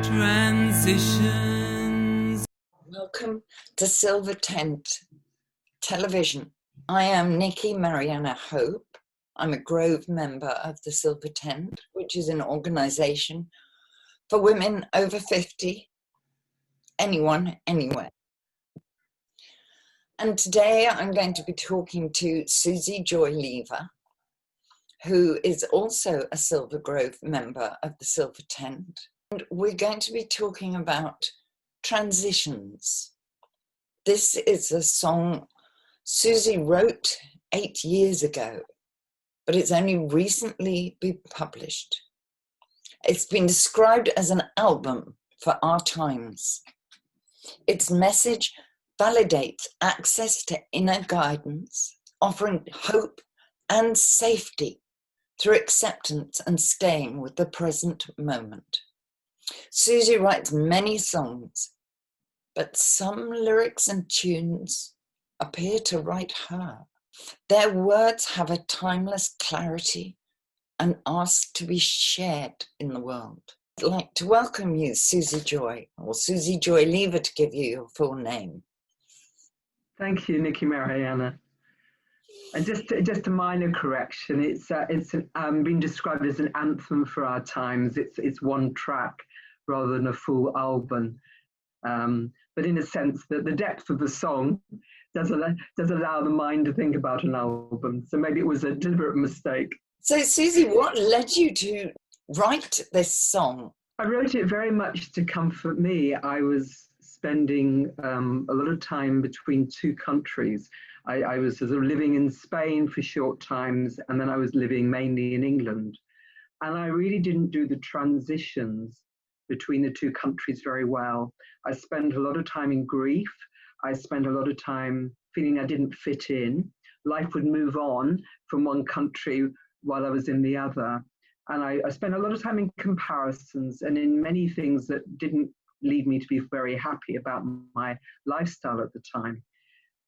Transitions. Welcome to Silver Tent Television. I am Nikki-Marianna Hope. I'm a Grove member of the Silver Tent, which is an organisation for women over 50, anyone, anywhere. And today I'm going to be talking to Suzi Joy, who is also a Silver Grove member of the Silver Tent. And we're going to be talking about transitions. This is a song Suzi wrote 8 years ago, but it's only recently been published. It's been described as an album for our times. Its message validates access to inner guidance, offering hope and safety through acceptance and staying with the present moment. Suzi writes many songs, but some lyrics and tunes appear to write her. Their words have a timeless clarity and ask to be shared in the world. I'd like to welcome you, Suzi Joy, or Suzi Joy Lever, to give you your full name. Thank you, Nikki-Marianna. And just a minor correction, it's been described as an anthem for our times. It's one track rather than a full album. But in a sense that the depth of the song does allow the mind to think about an album. So maybe it was a deliberate mistake. So Suzi, what led you to write this song? I wrote it very much to comfort me. I was spending a lot of time between two countries. I was sort of living in Spain for short times, and then I was living mainly in England. And I really didn't do the transitions between the two countries very well. I spent a lot of time in grief. I spent a lot of time feeling I didn't fit in. Life would move on from one country while I was in the other. And I spent a lot of time in comparisons and in many things that didn't lead me to be very happy about my lifestyle at the time.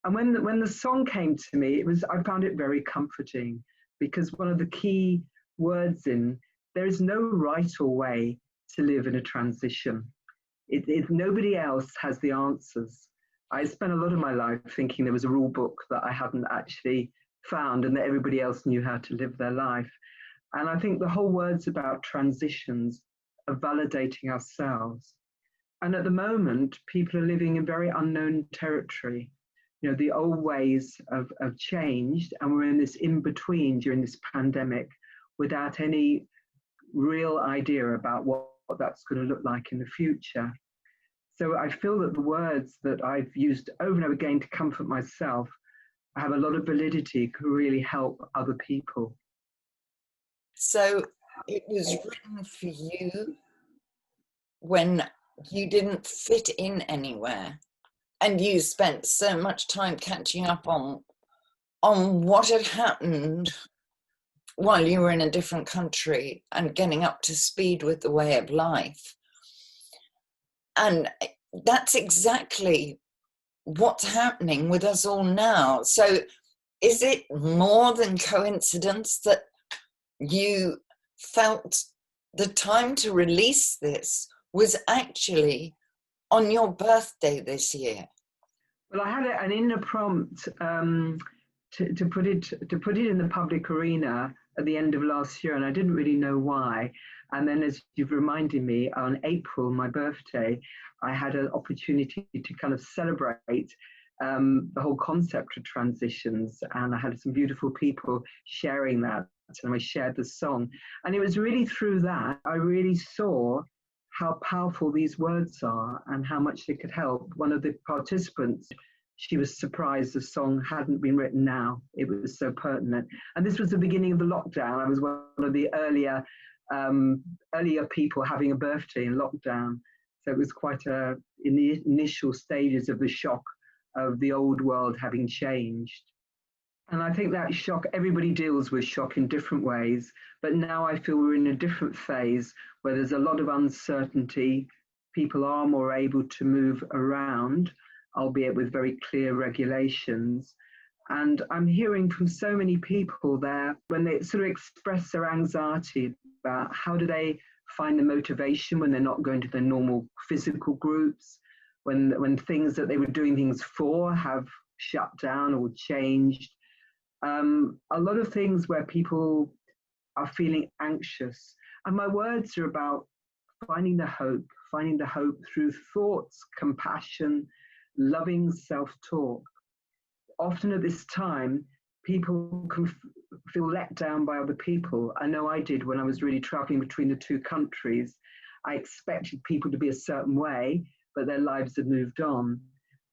And when the song came to me, I found it very comforting, because one of the key words there is no right or way to live in a transition. Nobody else has the answers. I spent a lot of my life thinking there was a rule book that I hadn't actually found and that everybody else knew how to live their life. And I think the whole words about transitions are validating ourselves. And at the moment, people are living in very unknown territory. You know, the old ways have changed, and we're in this in-between during this pandemic without any real idea about what that's going to look like in the future. So I feel that the words that I've used over and over again to comfort myself have a lot of validity, could really help other people. So it was written for you when you didn't fit in anywhere, and you spent so much time catching up on what had happened while you were in a different country and getting up to speed with the way of life. And that's exactly what's happening with us all now. So is it more than coincidence that you felt the time to release this was actually on your birthday this year? Well, I had an inner prompt to put it in the public arena at the end of last year, and I didn't really know why. And then, as you've reminded me, on April, my birthday, I had an opportunity to kind of celebrate the whole concept of transitions, and I had some beautiful people sharing that, and I shared the song. And it was really through that I really saw how powerful these words are and how much they could help. One of the participants, she was surprised the song hadn't been written now. It was so pertinent. And this was the beginning of the lockdown. I was one of the earlier people having a birthday in lockdown. So it was quite in the initial stages of the shock of the old world having changed. And I think that shock, everybody deals with shock in different ways, but now I feel we're in a different phase where there's a lot of uncertainty. People are more able to move around, albeit with very clear regulations. And I'm hearing from so many people there when they sort of express their anxiety about how do they find the motivation when they're not going to their normal physical groups, when things that they were doing things for have shut down or changed. A lot of things where people are feeling anxious. And my words are about finding the hope through thoughts, compassion, loving self-talk. Often at this time, people can feel let down by other people. I know I did when I was really traveling between the two countries. I expected people to be a certain way, but their lives had moved on.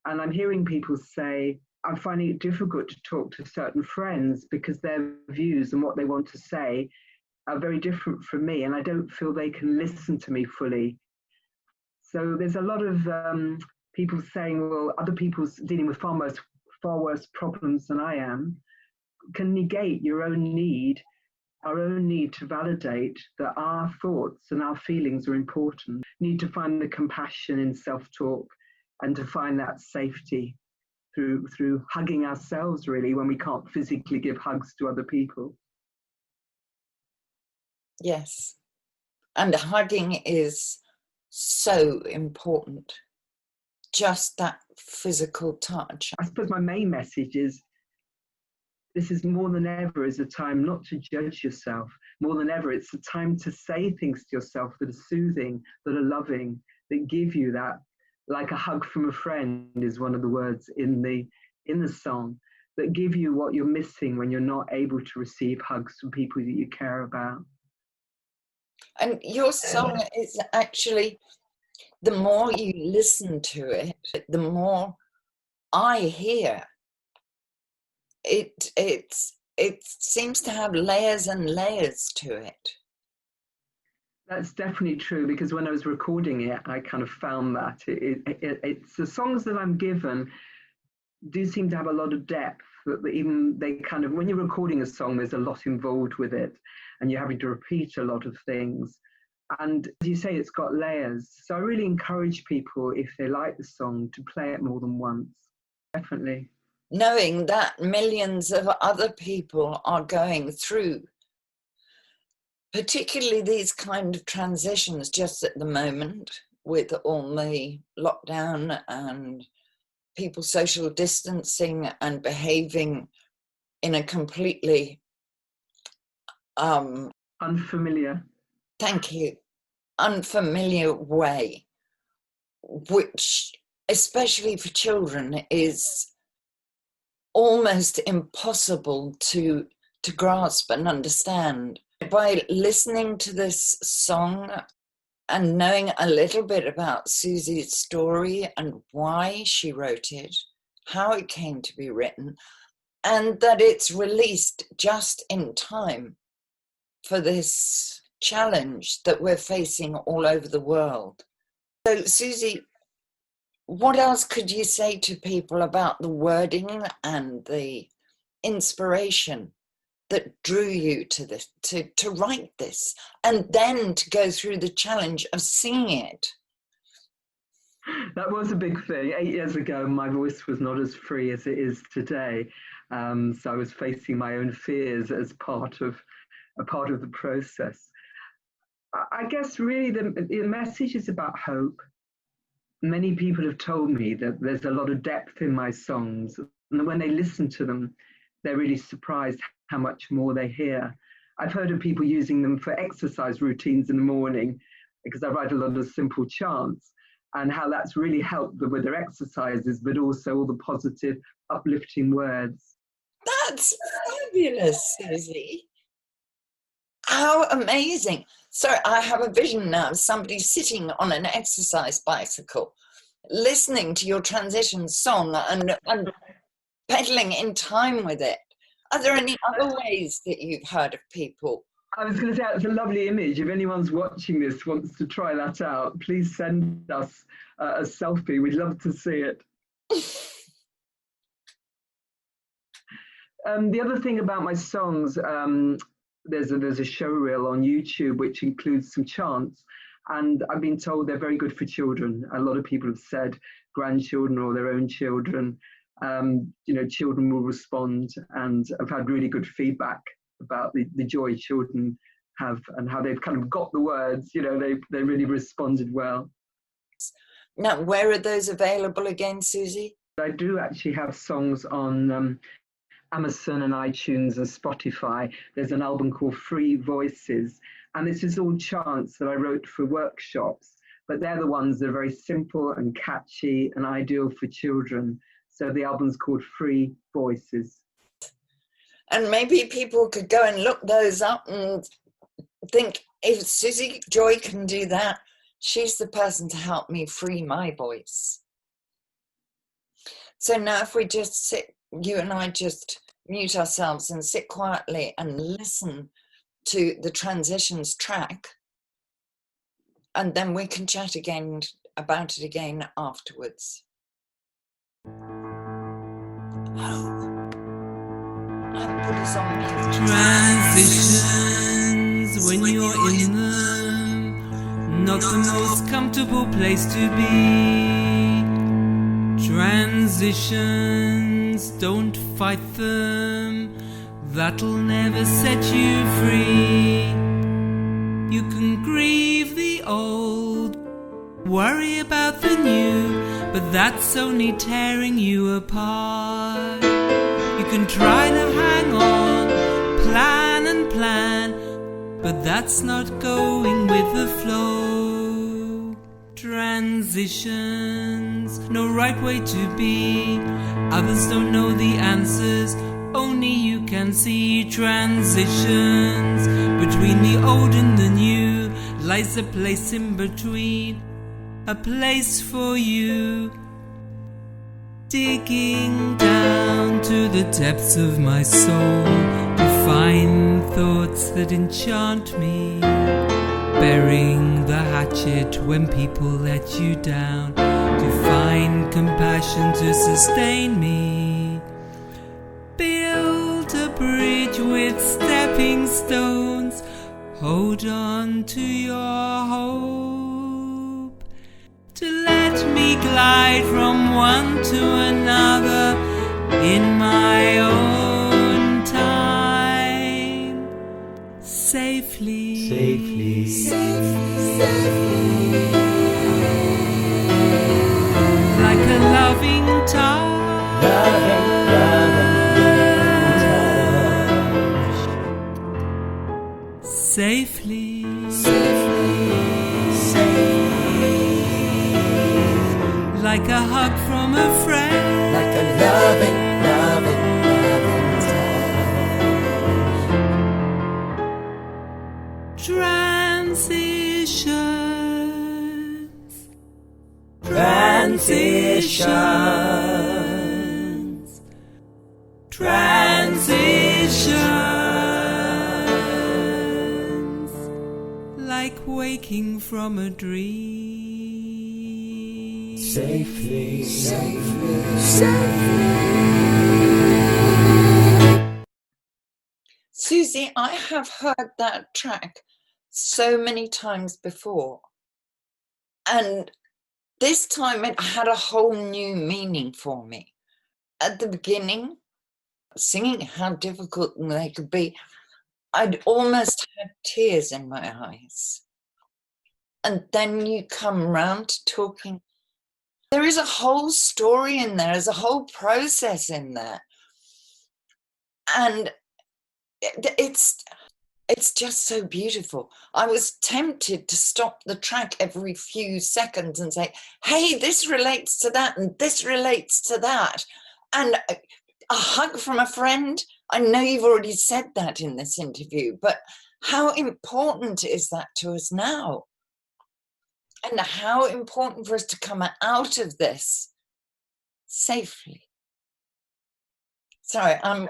And I'm hearing people say, I'm finding it difficult to talk to certain friends because their views and what they want to say are very different from me, and I don't feel they can listen to me fully. So there's a lot of people saying, well, other people's dealing with far worse problems than I am, can negate your own need, our own need to validate that our thoughts and our feelings are important. Need to find the compassion in self-talk and to find that safety through hugging ourselves, really, when we can't physically give hugs to other people. Yes. And hugging is so important. Just that physical touch. I suppose my main message is this is more than ever is a time not to judge yourself. More than ever, it's a time to say things to yourself that are soothing, that are loving, that give you that, like a hug from a friend is one of the words in the song, that give you what you're missing when you're not able to receive hugs from people that you care about. And your song is actually, the more you listen to it, the more I hear. It seems to have layers and layers to it. That's definitely true, because when I was recording it, I kind of found that it's the songs that I'm given do seem to have a lot of depth. That even they kind of, when you're recording a song, there's a lot involved with it, and you're having to repeat a lot of things. And as you say, it's got layers. So I really encourage people, if they like the song, to play it more than once. Definitely. Knowing that millions of other people are going through, particularly these kind of transitions just at the moment, with all the lockdown and people social distancing and behaving in a completely unfamiliar. Thank you. Unfamiliar way, which, especially for children, is almost impossible to grasp and understand. By listening to this song and knowing a little bit about Suzi's story and why she wrote it, how it came to be written, and that it's released just in time for this challenge that we're facing all over the world. So, Suzi, what else could you say to people about the wording and the inspiration that drew you to this, to write this, and then to go through the challenge of singing it? That was a big thing. 8 years ago, my voice was not as free as it is today. So I was facing my own fears as part of the process. I guess really the message is about hope. Many people have told me that there's a lot of depth in my songs, and when they listen to them, they're really surprised how much more they hear. I've heard of people using them for exercise routines in the morning, because I write a lot of simple chants, and how that's really helped them with their exercises, but also all the positive, uplifting words. That's fabulous, Suzi. How amazing. So I have a vision now of somebody sitting on an exercise bicycle, listening to your transition song and pedaling in time with it. Are there any other ways that you've heard of people? I was going to say, it's a lovely image. If anyone's watching this wants to try that out, please send us a selfie. We'd love to see it. The other thing about my songs, there's a show reel on YouTube which includes some chants, and I've been told they're very good for children. A lot of people have said grandchildren or their own children, children will respond, and I've had really good feedback about the joy children have, and how they've kind of got the words, you know, they really responded well. Now, where are those available again, Suzi? I do actually have songs on Amazon and iTunes and Spotify. There's an album called Free Voices, and this is all chants that I wrote for workshops, but they're the ones that are very simple and catchy and ideal for children. So the album's called Free Voices. And maybe people could go and look those up and think, if Suzi Joy can do that, she's the person to help me free my voice. So now if we just sit, you and I just mute ourselves and sit quietly and listen to the transitions track, and then we can chat again about it again afterwards. Transitions, when you're in them, not the most comfortable place to be. Transitions, don't fight them, that'll never set you free. You can grieve the old, worry about the new, but that's only tearing you apart. You can try to hang on, plan and plan, but that's not going with the flow. Transitions, no right way to be. Others don't know the answers, only you can see. Transitions, between the old and the new lies a place in between, a place for you. Digging down to the depths of my soul to find thoughts that enchant me, burying the hatchet when people let you down, to find compassion to sustain me. Build a bridge with stepping stones, hold on to your hope, to let me glide from one to another in my own time, safely, safely, safely, safely, like a loving touch, safely, safely, safely, like a hug from a friend, like a loving, loving, loving touch. Transitions, transitions, transitions, like waking from a dream. Safely, safely, safely. Suzi, I have heard that track so many times before, and this time it had a whole new meaning for me. At the beginning, singing how difficult they could be, I'd almost had tears in my eyes. And then you come round to talking. There is a whole story in there, there's a whole process in there. And it's just so beautiful. I was tempted to stop the track every few seconds and say, hey, this relates to that and this relates to that. And a hug from a friend, I know you've already said that in this interview, but how important is that to us now? And how important for us to come out of this safely. Sorry, I'm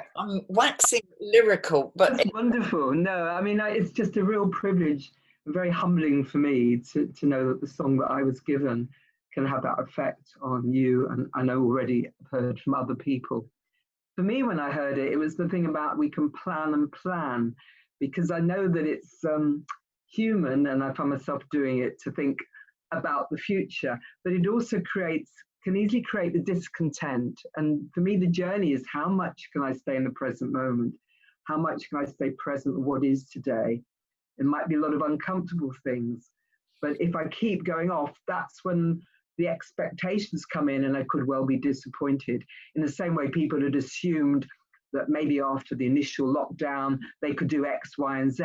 waxing lyrical, but it's wonderful. No, I mean, it's just a real privilege, very humbling for me to know that the song that I was given can have that effect on you, and I know already heard from other people. For me, when I heard it, it was the thing about we can plan and plan, because I know that it's human, and I find myself doing it, to think about the future, but it also can easily create the discontent. And for me, the journey is how much can I stay in the present moment? How much can I stay present with what is today? It might be a lot of uncomfortable things. But if I keep going off, that's when the expectations come in, and I could well be disappointed. In the same way, people had assumed that maybe after the initial lockdown, they could do X, Y, and Z.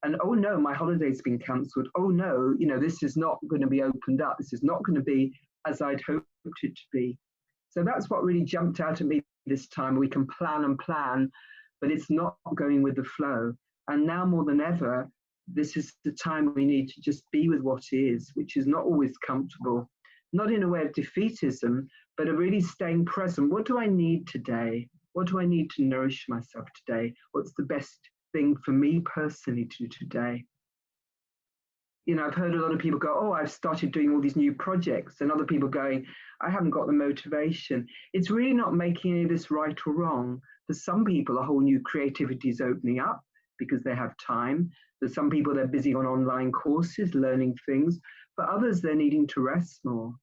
And oh no, my holiday's been cancelled. Oh no, this is not going to be opened up. This is not going to be as I'd hoped it to be. So that's what really jumped out at me this time. We can plan and plan, but it's not going with the flow. And now more than ever, this is the time we need to just be with what is, which is not always comfortable, not in a way of defeatism, but of really staying present. What do I need today? What do I need to nourish myself today? What's the best thing for me personally to do today? I've heard a lot of people go, oh, I've started doing all these new projects, and other people going, I haven't got the motivation. It's really not making any of this right or wrong. For some people, a whole new creativity is opening up because they have time. For some people, they're busy on online courses, learning things. For others, they're needing to rest more.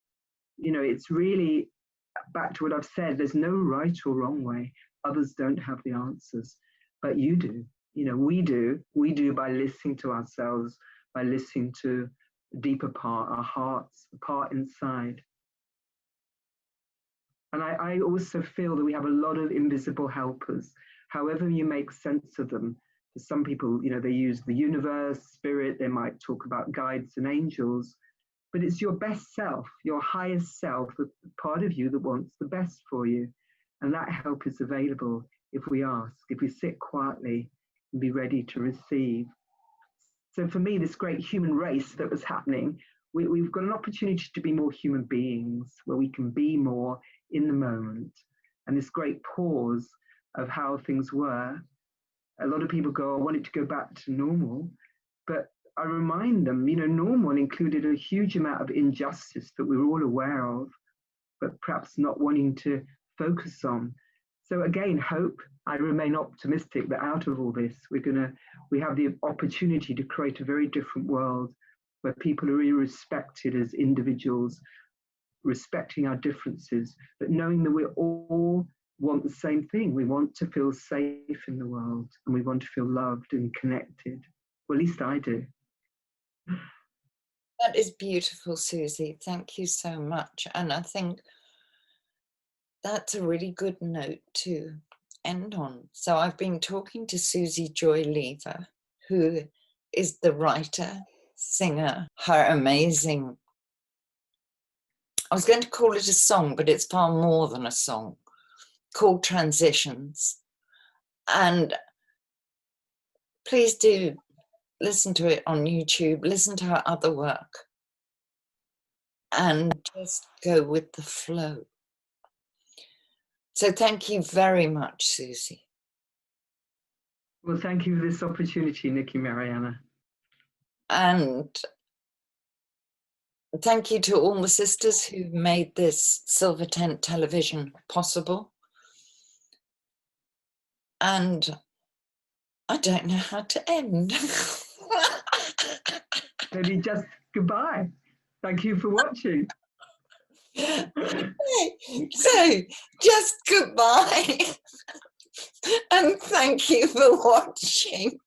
It's really back to what I've said. There's no right or wrong way. Others don't have the answers, but you do. We do. We do by listening to ourselves, by listening to the deeper part, our hearts, the part inside. And I also feel that we have a lot of invisible helpers, however you make sense of them. For some people, they use the universe, spirit, they might talk about guides and angels, but it's your best self, your highest self, the part of you that wants the best for you. And that help is available if we ask, if we sit quietly and be ready to receive. So for me, this great human race that was happening, we've got an opportunity to be more human beings, where we can be more in the moment. And this great pause of how things were. A lot of people go, I want it to go back to normal. But I remind them, normal included a huge amount of injustice that we were all aware of, but perhaps not wanting to focus on. So again, hope. I remain optimistic that out of all this, we have the opportunity to create a very different world where people are really respected as individuals, respecting our differences, but knowing that we all want the same thing. We want to feel safe in the world, and we want to feel loved and connected. Well, at least I do. That is beautiful, Suzi. Thank you so much. And I think that's a really good note to end on. So I've been talking to Suzi Joy Lever, who is the writer, singer, her amazing, I was going to call it a song, but it's far more than a song, called Transitions. And please do listen to it on YouTube, listen to her other work, and just go with the flow. So thank you very much, Suzi. Well, thank you for this opportunity, Nikki-Marianna. And thank you to all the sisters who made this Silver Tent television possible. And I don't know how to end. Maybe just goodbye. Thank you for watching. So, just goodbye. And thank you for watching.